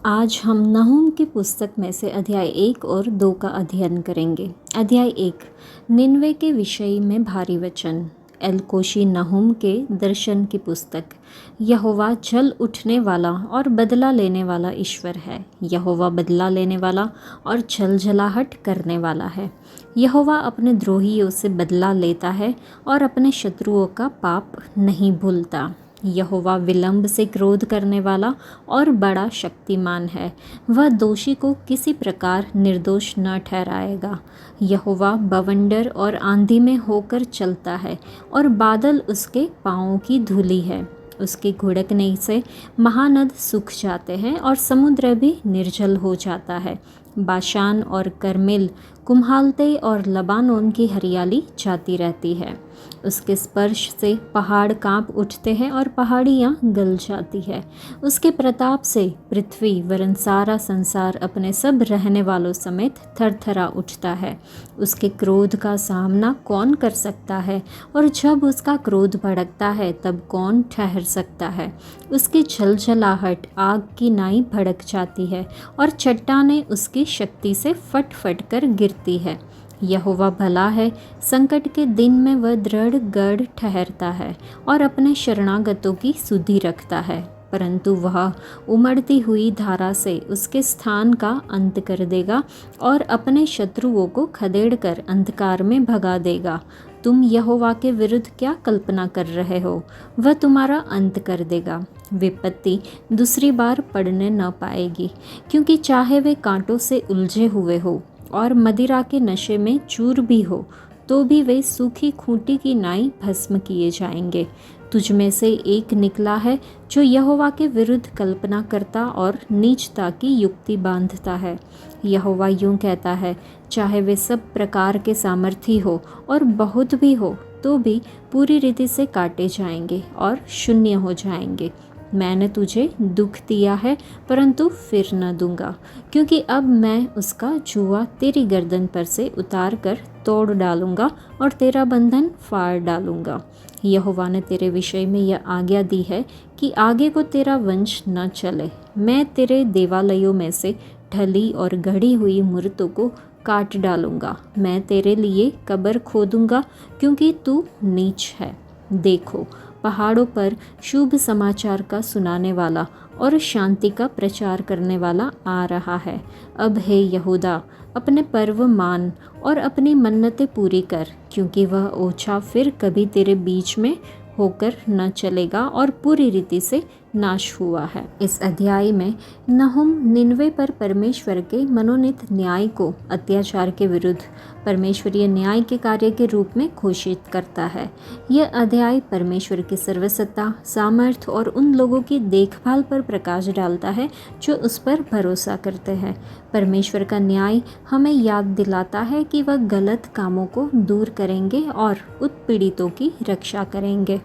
आज हम नहूम की पुस्तक में से अध्याय 1 और 2 का अध्ययन करेंगे। अध्याय 1, निन्वे के विषय में भारी वचन। एलकोशी नहूम के दर्शन की पुस्तक। यहोवा जल उठने वाला और बदला लेने वाला ईश्वर है। यहोवा बदला लेने वाला और झलझलाहट करने वाला है। यहोवा अपने द्रोहियों से बदला लेता है और अपने शत्रुओं का पाप नहीं भूलता। यहोवा विलंब से क्रोध करने वाला और बड़ा शक्तिमान है। वह दोषी को किसी प्रकार निर्दोष न ठहराएगा। यहोवा बवंडर और आंधी में होकर चलता है और बादल उसके पाँवों की धूलि है। उसके घुड़कने से महानद सूख जाते हैं और समुद्र भी निर्जल हो जाता है। बाशान और करमेल कुम्हालते और लबानोन की हरियाली जाती रहती है। उसके स्पर्श से पहाड़ कांप उठते हैं और पहाड़ियाँ गल जाती है। उसके प्रताप से पृथ्वी वरन सारा संसार अपने सब रहने वालों समेत थरथरा उठता है। उसके क्रोध का सामना कौन कर सकता है, और जब उसका क्रोध भड़कता है तब कौन ठहर सकता है। उसकी झलझलाहट आग की नाई भड़क जाती है और चट्टानें उसकी शक्ति से फट फट कर गिरती है। यहोवा भला है, संकट के दिन में वह दृढ़ गढ़ ठहरता है और अपने शरणागतों की सुधि रखता है। परंतु वह उमड़ती हुई धारा से उसके स्थान का अंत कर देगा और अपने शत्रुओं को खदेड़ कर अंधकार में भगा देगा। तुम यहोवा के विरुद्ध क्या कल्पना कर रहे हो? वह तुम्हारा अंत कर देगा। विपत्ति दूसरी बार पड़ने न पाएगी, क्योंकि चाहे वे कांटों से उलझे हुए हो और मदिरा के नशे में चूर भी हो, तो भी वे सूखी खूंटी की नाई भस्म किए जाएंगे। तुझ में से एक निकला है जो यहोवा के विरुद्ध कल्पना करता और नीचता की युक्ति बांधता है। यहोवा यूं कहता है, चाहे वे सब प्रकार के सामर्थी हो और बहुत भी हो, तो भी पूरी रीति से काटे जाएंगे और शून्य हो जाएंगे। मैंने तुझे दुख दिया है, परंतु फिर न दूंगा, क्योंकि अब मैं उसका जुआ तेरी गर्दन पर से उतार कर तोड़ डालूंगा और तेरा बंधन फाड़ डालूंगा। यहोवा ने तेरे विषय में यह आज्ञा दी है कि आगे को तेरा वंश न चले। मैं तेरे देवालयों में से ढली और गढ़ी हुई मूर्तों को काट डालूंगा। मैं तेरे लिए कब्र खोदूंगा, क्योंकि तू नीच है। देखो, पहाड़ों पर शुभ समाचार का सुनाने वाला और शांति का प्रचार करने वाला आ रहा है। अब हे यहूदा, अपने पर्व मान और अपनी मन्नतें पूरी कर, क्योंकि वह ओछा फिर कभी तेरे बीच में होकर न चलेगा और पूरी रीति से नाश हुआ है। इस अध्याय में नहूम निन्वे पर परमेश्वर के मनोनीत न्याय को अत्याचार के विरुद्ध परमेश्वरीय न्याय के कार्य के रूप में घोषित करता है। यह अध्याय परमेश्वर की सर्वसत्ता, सामर्थ्य और उन लोगों की देखभाल पर प्रकाश डालता है जो उस पर भरोसा करते हैं। परमेश्वर का न्याय हमें याद दिलाता है कि वह गलत कामों को दूर करेंगे और उत्पीड़ितों की रक्षा करेंगे।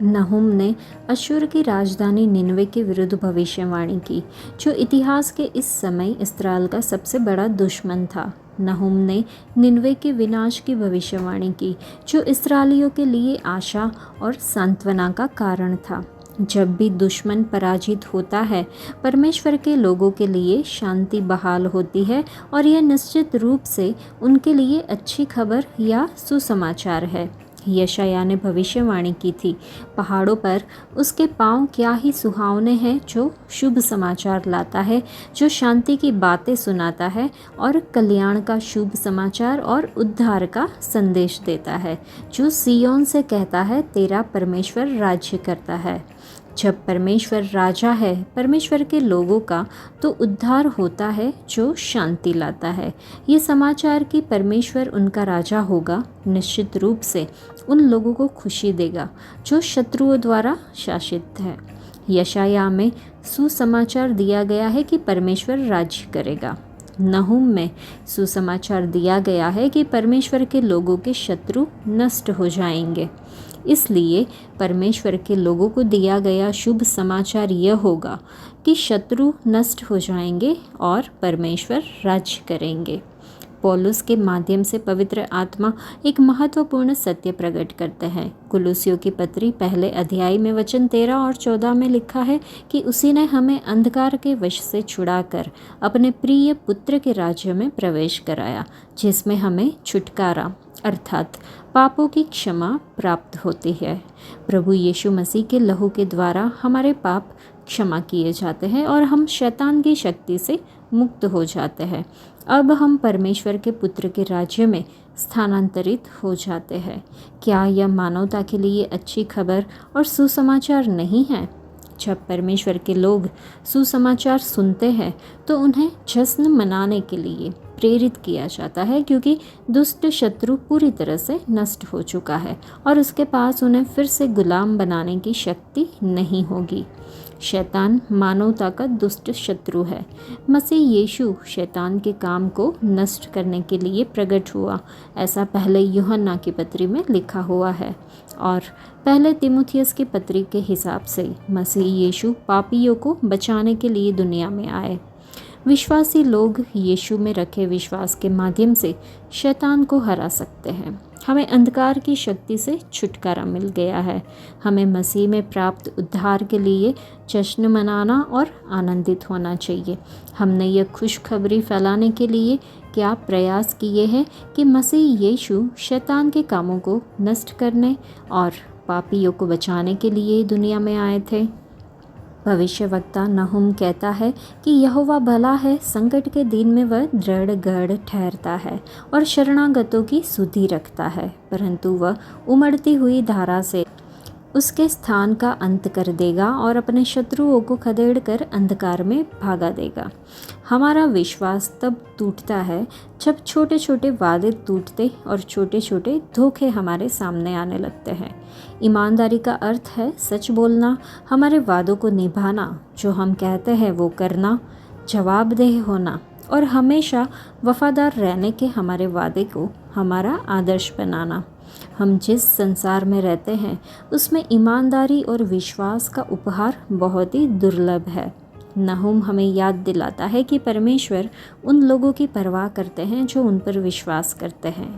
नहूम ने अश्शूर की राजधानी निन्वे के विरुद्ध भविष्यवाणी की, जो इतिहास के इस समय इस्राएल का सबसे बड़ा दुश्मन था। नहूम ने निन्वे के विनाश की भविष्यवाणी की, जो इस्राएलियों के लिए आशा और सांत्वना का कारण था। जब भी दुश्मन पराजित होता है, परमेश्वर के लोगों के लिए शांति बहाल होती है, और यह निश्चित रूप से उनके लिए अच्छी खबर या सुसमाचार है। यशायाह ने भविष्यवाणी की थी, पहाड़ों पर उसके पांव क्या ही सुहावने हैं, जो शुभ समाचार लाता है, जो शांति की बातें सुनाता है और कल्याण का शुभ समाचार और उद्धार का संदेश देता है, जो सिय्योन से कहता है, तेरा परमेश्वर राज्य करता है। जब परमेश्वर राजा है परमेश्वर के लोगों का, तो उद्धार होता है जो शांति लाता है। ये समाचार कि परमेश्वर उनका राजा होगा निश्चित रूप से उन लोगों को खुशी देगा जो शत्रुओं द्वारा शासित है। यशायाह में सुसमाचार दिया गया है कि परमेश्वर राज्य करेगा। नहूम में सुसमाचार दिया गया है कि परमेश्वर के लोगों के शत्रु नष्ट हो जाएंगे। इसलिए परमेश्वर के लोगों को दिया गया शुभ समाचार यह होगा कि शत्रु नष्ट हो जाएंगे और परमेश्वर राज्य करेंगे। पौलुस के माध्यम से पवित्र आत्मा एक महत्वपूर्ण सत्य प्रकट करते हैं। कुलुसियों की पत्री पहले अध्याय में वचन 13 और 14 में लिखा है कि उसी ने हमें अंधकार के वश से छुड़ाकर अपने प्रिय पुत्र के राज्य में प्रवेश कराया, जिसमें हमें छुटकारा अर्थात पापों की क्षमा प्राप्त होती है। प्रभु यीशु मसीह के लहू के द्वारा हमारे पाप क्षमा किए जाते हैं और हम शैतान की शक्ति से मुक्त हो जाते हैं। अब हम परमेश्वर के पुत्र के राज्य में स्थानांतरित हो जाते हैं। क्या यह मानवता के लिए अच्छी खबर और सुसमाचार नहीं है? जब परमेश्वर के लोग सुसमाचार सुनते हैं तो उन्हें जश्न मनाने के लिए प्रेरित किया जाता है, क्योंकि दुष्ट शत्रु पूरी तरह से नष्ट हो चुका है और उसके पास उन्हें फिर से गुलाम बनाने की शक्ति नहीं होगी। शैतान मानवता का दुष्ट शत्रु है। मसीह यीशु शैतान के काम को नष्ट करने के लिए प्रकट हुआ, ऐसा पहले यूहन्ना की पत्री में लिखा हुआ है। और पहले तीमुथियुस की पत्री के हिसाब से मसीह यीशु पापियों को बचाने के लिए दुनिया में आए। विश्वासी लोग यीशु में रखे विश्वास के माध्यम से शैतान को हरा सकते हैं। हमें अंधकार की शक्ति से छुटकारा मिल गया है। हमें मसीह में प्राप्त उद्धार के लिए जश्न मनाना और आनंदित होना चाहिए। हमने यह खुशखबरी फैलाने के लिए क्या प्रयास किए हैं कि मसीह यीशु शैतान के कामों को नष्ट करने और पापियों को बचाने के लिए दुनिया में आए थे। भविष्यवक्ता नहुम कहता है कि यहोवा भला है, संकट के दिन में वह दृढ़ गढ़ ठहरता है और शरणागतों की सुधि रखता है, परंतु वह उमड़ती हुई धारा से उसके स्थान का अंत कर देगा और अपने शत्रुओं को खदेड़कर अंधकार में भागा देगा। हमारा विश्वास तब टूटता है जब छोटे छोटे वादे टूटते और छोटे छोटे धोखे हमारे सामने आने लगते हैं। ईमानदारी का अर्थ है सच बोलना, हमारे वादों को निभाना, जो हम कहते हैं वो करना, जवाबदेह होना और हमेशा वफादार रहने के हमारे वादे को हमारा आदर्श बनाना। हम जिस संसार में रहते हैं उसमें ईमानदारी और विश्वास का उपहार बहुत ही दुर्लभ है। नहुम हमें याद दिलाता है कि परमेश्वर उन लोगों की परवाह करते हैं जो उन पर विश्वास करते हैं।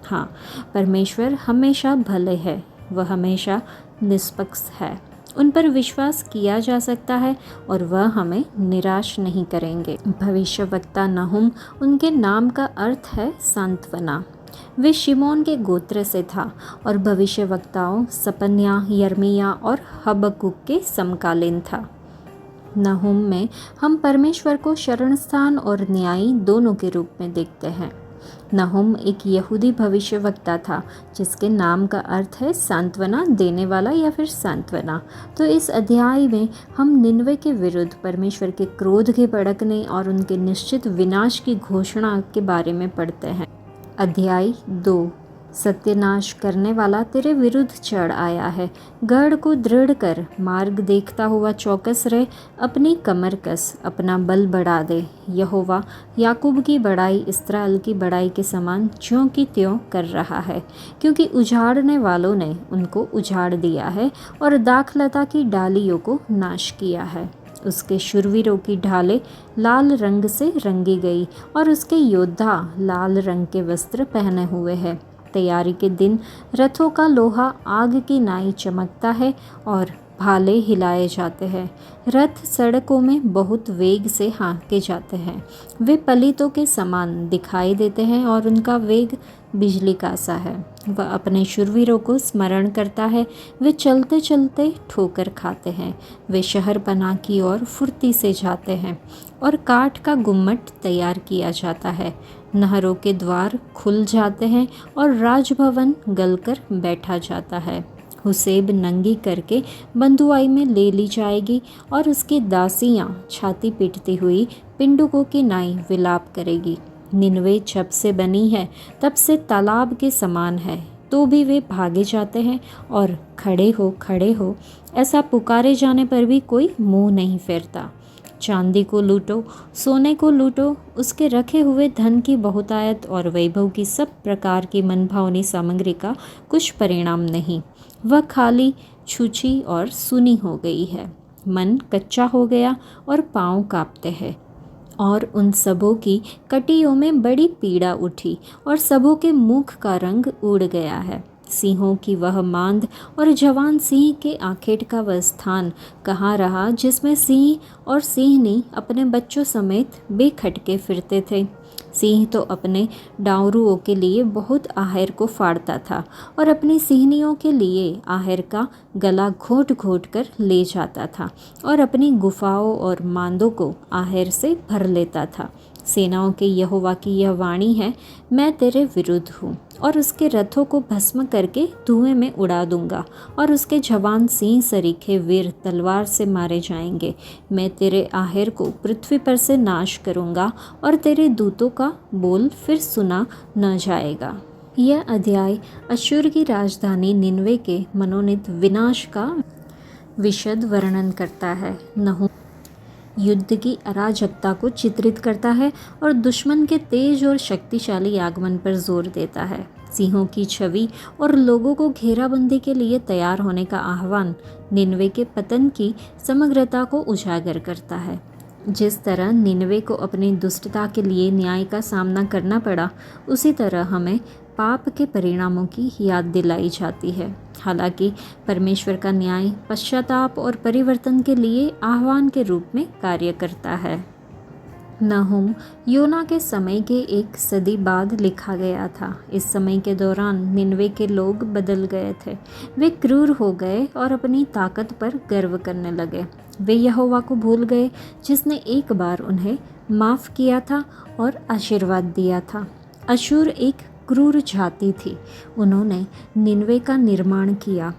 हाँ, परमेश्वर हमेशा भले है, वह हमेशा निष्पक्ष है। उन पर विश्वास किया जा सकता है और वह हमें निराश नहीं करेंगे। भविष्यवक्ता नहुम, उनके नाम का अर्थ है सांत्वना। वे शिमोन के गोत्र से था और भविष्यवक्ताओं सपन्या, यर्मिया और हबक्कुक के समकालीन था। नहुम में हम परमेश्वर को शरण स्थान और न्यायी दोनों के रूप में देखते हैं। नहुम एक यहूदी भविष्यवक्ता था जिसके नाम का अर्थ है सांत्वना देने वाला या फिर सांत्वना। तो इस अध्याय में हम निनवे के विरुद्ध परमेश्वर के क्रोध के भड़कने और उनके निश्चित विनाश की घोषणा के बारे में पढ़ते हैं। अध्याय 2, सत्यानाश करने वाला तेरे विरुद्ध चढ़ आया है, गढ़ को दृढ़ कर, मार्ग देखता हुआ चौकस रहे, अपनी कमर कस, अपना बल बढ़ा दे। यहोवा याकूब की बड़ाई इस्राएल की बड़ाई के समान ज्यों की त्यों कर रहा है, क्योंकि उजाड़ने वालों ने उनको उजाड़ दिया है और दाखलता की डालियों को नाश किया है। उसके शूरवीरों की ढालें लाल रंग से रंगी गई और उसके योद्धा लाल रंग के वस्त्र पहने हुए हैं। तैयारी के दिन रथों का लोहा आग की नाई चमकता है और भाले हिलाए जाते हैं। रथ सड़कों में बहुत वेग से हाँके जाते हैं। वे पलितों के समान दिखाई देते हैं और उनका वेग बिजली का सा है। वह अपने शूरवीरों को स्मरण करता है। वे चलते चलते ठोकर खाते हैं। वे शहर पनाह की ओर फुर्ती से जाते हैं और काठ का गुम्मट तैयार किया जाता है। नहरों के द्वार खुल जाते हैं और राजभवन गलकर बैठा जाता है। हुसेब नंगी करके बंधुआई में ले ली जाएगी और उसकी दासियां छाती पीटती हुई पिंडुकों की नाई विलाप करेगी। निनवे जब से बनी है तब से तालाब के समान है, तो भी वे भागे जाते हैं और खड़े हो ऐसा पुकारे जाने पर भी कोई मुंह नहीं फेरता। चांदी को लूटो, सोने को लूटो, उसके रखे हुए धन की बहुतायत और वैभव की सब प्रकार की मनभावनी सामग्री का कुछ परिणाम नहीं। वह खाली, छूछी और सुनी हो गई है। मन कच्चा हो गया और पाँव कांपते हैं। और उन सबों की कटियों में बड़ी पीड़ा उठी और सबों के मुख का रंग उड़ गया है। सिंहों की वह मांद और जवान सिंह के आखेट का वह स्थान कहाँ रहा जिसमें सिंह और सिंहनी अपने बच्चों समेत बेखटके फिरते थे। सिंह तो अपने डांवरुओं के लिए बहुत आहर को फाड़ता था और अपनी सिंहनियों के लिए आहर का गला घोट घोट कर ले जाता था और अपनी गुफाओं और मांदों को आहर से भर लेता था। सेनाओं के यहोवा की यह वाणी है, मैं तेरे विरुद्ध हूँ और उसके रथों को भस्म करके धुएं में उड़ा दूंगा और उसके जवान सिंह सरीखे वीर तलवार से मारे जाएंगे। मैं तेरे आहर को पृथ्वी पर से नाश करूंगा और तेरे दूतों का बोल फिर सुना न जाएगा। यह अध्याय अश्शूर की राजधानी निनवे के मनोनीत विनाश का विशद वर्णन करता है। नहूम युद्ध की अराजकता को चित्रित करता है और दुश्मन के तेज और शक्तिशाली आगमन पर जोर देता है। सिंहों की छवि और लोगों को घेराबंदी के लिए तैयार होने का आह्वान निनवे के पतन की समग्रता को उजागर करता है। जिस तरह निनवे को अपनी दुष्टता के लिए न्याय का सामना करना पड़ा, उसी तरह हमें पाप के परिणामों की याद दिलाई जाती है। हालांकि परमेश्वर का न्याय पश्चाताप और परिवर्तन के लिए आह्वान के रूप में कार्य करता है। नहूम योना के समय के एक सदी बाद लिखा गया था। इस समय के दौरान निनवे के लोग बदल गए थे। वे क्रूर हो गए और अपनी ताकत पर गर्व करने लगे। वे यहोवा को भूल गए जिसने एक बार उन्हें माफ़ किया था और आशीर्वाद दिया था। अश्शूर एक क्रूर जाति थी। उन्होंने निनवे का निर्माण किया।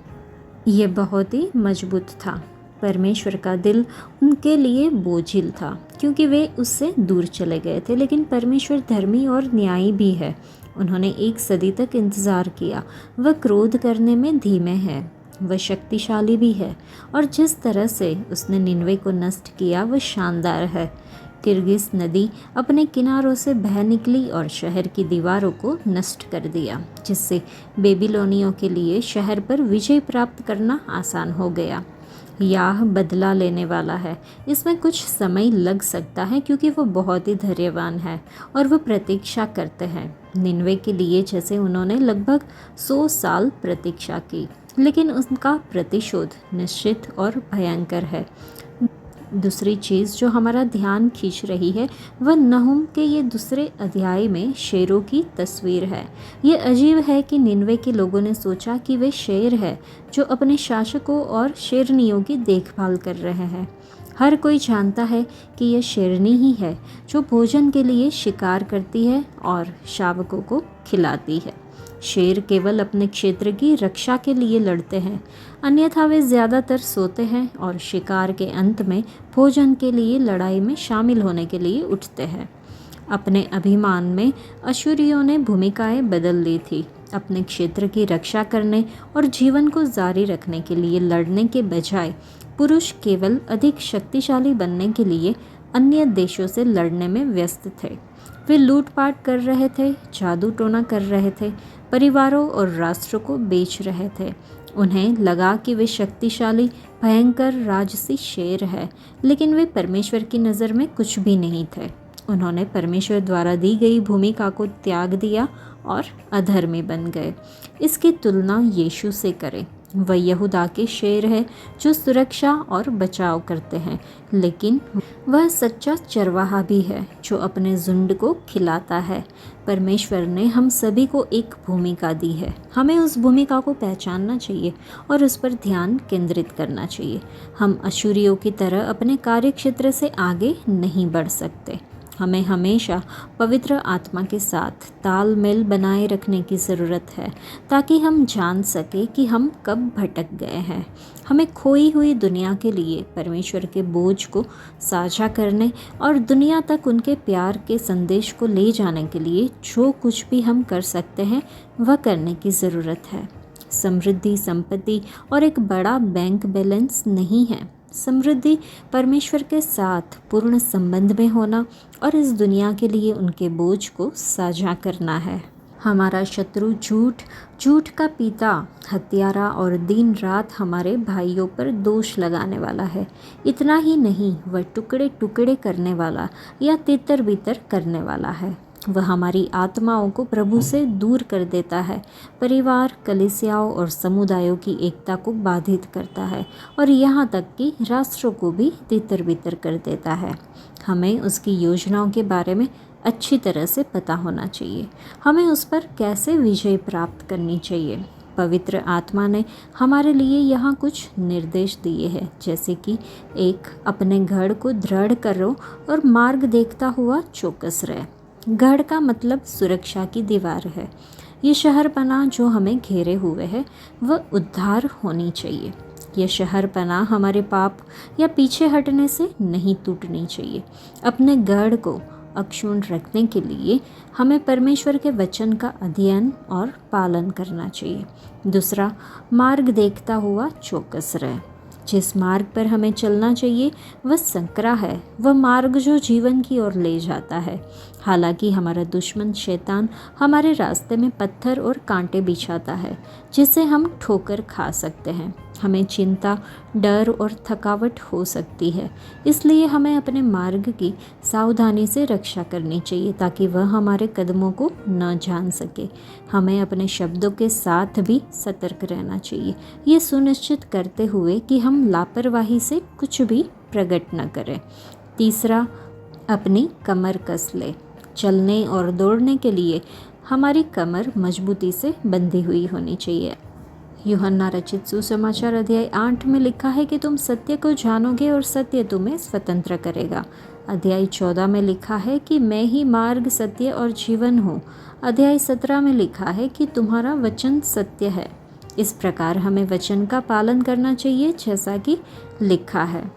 यह बहुत ही मजबूत था। परमेश्वर का दिल उनके लिए बोझिल था क्योंकि वे उससे दूर चले गए थे। लेकिन परमेश्वर धर्मी और न्यायी भी है। उन्होंने एक सदी तक इंतज़ार किया। वह क्रोध करने में धीमे है, वह शक्तिशाली भी है और जिस तरह से उसने निनवे को नष्ट किया वह शानदार है। किर्गिस नदी अपने किनारों से बह निकली और शहर की दीवारों को नष्ट कर दिया, जिससे बेबीलोनियों के लिए शहर पर विजय प्राप्त करना आसान हो गया। याह बदला लेने वाला है। इसमें कुछ समय लग सकता है क्योंकि वो बहुत ही धैर्यवान है और वो प्रतीक्षा करते हैं निनवे के लिए जैसे उन्होंने लगभग 100 साल प्रतीक्षा की। लेकिन उनका प्रतिशोध निश्चित और भयंकर है। दूसरी चीज़ जो हमारा ध्यान खींच रही है वह नहूम के ये दूसरे अध्याय में शेरों की तस्वीर है। ये अजीब है कि निनवे के लोगों ने सोचा कि वे शेर है जो अपने शासकों और शेरनियों की देखभाल कर रहे हैं। हर कोई जानता है कि यह शेरनी ही है जो भोजन के लिए शिकार करती है और शावकों को खिलाती है। शेर केवल अपने क्षेत्र की रक्षा के लिए लड़ते हैं, अन्यथा वे ज़्यादातर सोते हैं और शिकार के अंत में भोजन के लिए लड़ाई में शामिल होने के लिए उठते हैं। अपने अभिमान में अश्शूरियों ने भूमिकाएं बदल ली थी। अपने क्षेत्र की रक्षा करने और जीवन को जारी रखने के लिए लड़ने के बजाय पुरुष केवल अधिक शक्तिशाली बनने के लिए अन्य देशों से लड़ने में व्यस्त थे। वे लूटपाट कर रहे थे, जादू टोना कर रहे थे, परिवारों और राष्ट्रों को बेच रहे थे। उन्हें लगा कि वे शक्तिशाली भयंकर राजसी शेर है, लेकिन वे परमेश्वर की नज़र में कुछ भी नहीं थे। उन्होंने परमेश्वर द्वारा दी गई भूमिका को त्याग दिया और अधर्मी बन गए। इसकी तुलना यीशु से करें। वह यहूदा के शेर है जो सुरक्षा और बचाव करते हैं, लेकिन वह सच्चा चरवाहा भी है जो अपने झुंड को खिलाता है। परमेश्वर ने हम सभी को एक भूमिका दी है। हमें उस भूमिका को पहचानना चाहिए और उस पर ध्यान केंद्रित करना चाहिए। हम अश्शूरियों की तरह अपने कार्यक्षेत्र से आगे नहीं बढ़ सकते। हमें हमेशा पवित्र आत्मा के साथ तालमेल बनाए रखने की ज़रूरत है ताकि हम जान सकें कि हम कब भटक गए हैं। हमें खोई हुई दुनिया के लिए परमेश्वर के बोझ को साझा करने और दुनिया तक उनके प्यार के संदेश को ले जाने के लिए जो कुछ भी हम कर सकते हैं वह करने की ज़रूरत है। समृद्धि, संपत्ति और एक बड़ा बैंक बैलेंस नहीं है। समृद्धि परमेश्वर के साथ पूर्ण संबंध में होना और इस दुनिया के लिए उनके बोझ को साझा करना है। हमारा शत्रु झूठ, झूठ का पिता, हत्यारा और दिन रात हमारे भाइयों पर दोष लगाने वाला है। इतना ही नहीं, वह टुकड़े टुकड़े करने वाला या तितर बितर करने वाला है। वह हमारी आत्माओं को प्रभु से दूर कर देता है, परिवार, कलीसियाओं और समुदायों की एकता को बाधित करता है और यहाँ तक कि राष्ट्रों को भी तितर बितर कर देता है। हमें उसकी योजनाओं के बारे में अच्छी तरह से पता होना चाहिए। हमें उस पर कैसे विजय प्राप्त करनी चाहिए। पवित्र आत्मा ने हमारे लिए यहाँ कुछ निर्देश दिए हैं, जैसे कि 1. अपने गढ़ को दृढ़ करो और मार्ग देखता हुआ चौकस रहे। गढ़ का मतलब सुरक्षा की दीवार है। ये शहरपनाह जो हमें घेरे हुए है वह उद्धार होनी चाहिए। यह शहरपनाह हमारे पाप या पीछे हटने से नहीं टूटनी चाहिए। अपने गढ़ को अक्षुण्ण रखने के लिए हमें परमेश्वर के वचन का अध्ययन और पालन करना चाहिए। 2. मार्ग देखता हुआ चौकस रहे। जिस मार्ग पर हमें चलना चाहिए वह संकरा है, वह मार्ग जो जीवन की ओर ले जाता है। हालांकि हमारा दुश्मन शैतान हमारे रास्ते में पत्थर और कांटे बिछाता है जिसे हम ठोकर खा सकते हैं। हमें चिंता, डर और थकावट हो सकती है, इसलिए हमें अपने मार्ग की सावधानी से रक्षा करनी चाहिए ताकि वह हमारे कदमों को न जान सके। हमें अपने शब्दों के साथ भी सतर्क रहना चाहिए, ये सुनिश्चित करते हुए कि हम लापरवाही से कुछ भी प्रकट न करें। 3. अपनी कमर कस ले। चलने और दौड़ने के लिए हमारी कमर मजबूती से बंधी हुई होनी चाहिए। यूहन्ना रचित सुसमाचार अध्याय 8 में लिखा है कि तुम सत्य को जानोगे और सत्य तुम्हें स्वतंत्र करेगा। अध्याय 14 में लिखा है कि मैं ही मार्ग, सत्य और जीवन हूँ। अध्याय 17 में लिखा है कि तुम्हारा वचन सत्य है। इस प्रकार हमें वचन का पालन करना चाहिए जैसा कि लिखा है।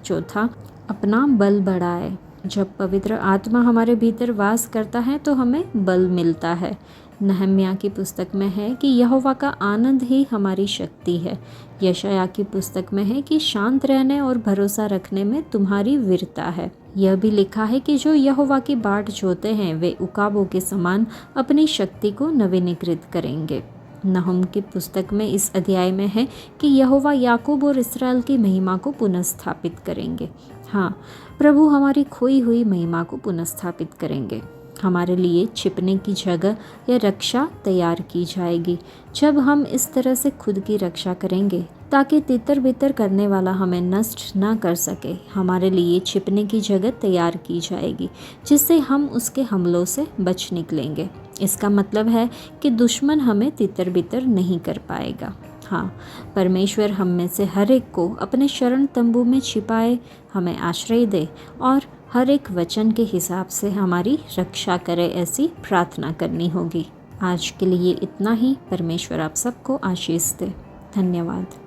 4. अपना बल बढ़ाए। जब पवित्र आत्मा हमारे भीतर वास करता है तो हमें बल मिलता है। नहम्याह की पुस्तक में है कि यहोवा का आनंद ही हमारी शक्ति है। यशायाह की पुस्तक में है कि शांत रहने और भरोसा रखने में तुम्हारी वीरता है। यह भी लिखा है कि जो यहोवा की बाट जोते हैं वे उकाबों के समान अपनी शक्ति को नवीनीकृत करेंगे। नहूम की पुस्तक में इस अध्याय में है कि यहोवा याकूब और इस्राएल की महिमा को पुनर्स्थापित करेंगे। हाँ, प्रभु हमारी खोई हुई महिमा को पुनर्स्थापित करेंगे। हमारे लिए छिपने की जगह या रक्षा तैयार की जाएगी। जब हम इस तरह से खुद की रक्षा करेंगे ताकि तितर बितर करने वाला हमें नष्ट ना कर सके, हमारे लिए छिपने की जगह तैयार की जाएगी जिससे हम उसके हमलों से बच निकलेंगे। इसका मतलब है कि दुश्मन हमें तितर बितर नहीं कर पाएगा। हाँ, परमेश्वर हम में से हर एक को अपने शरण तंबू में छिपाए, हमें आश्रय दे और हर एक वचन के हिसाब से हमारी रक्षा करे, ऐसी प्रार्थना करनी होगी। आज के लिए इतना ही। परमेश्वर आप सबको आशीष दे। धन्यवाद।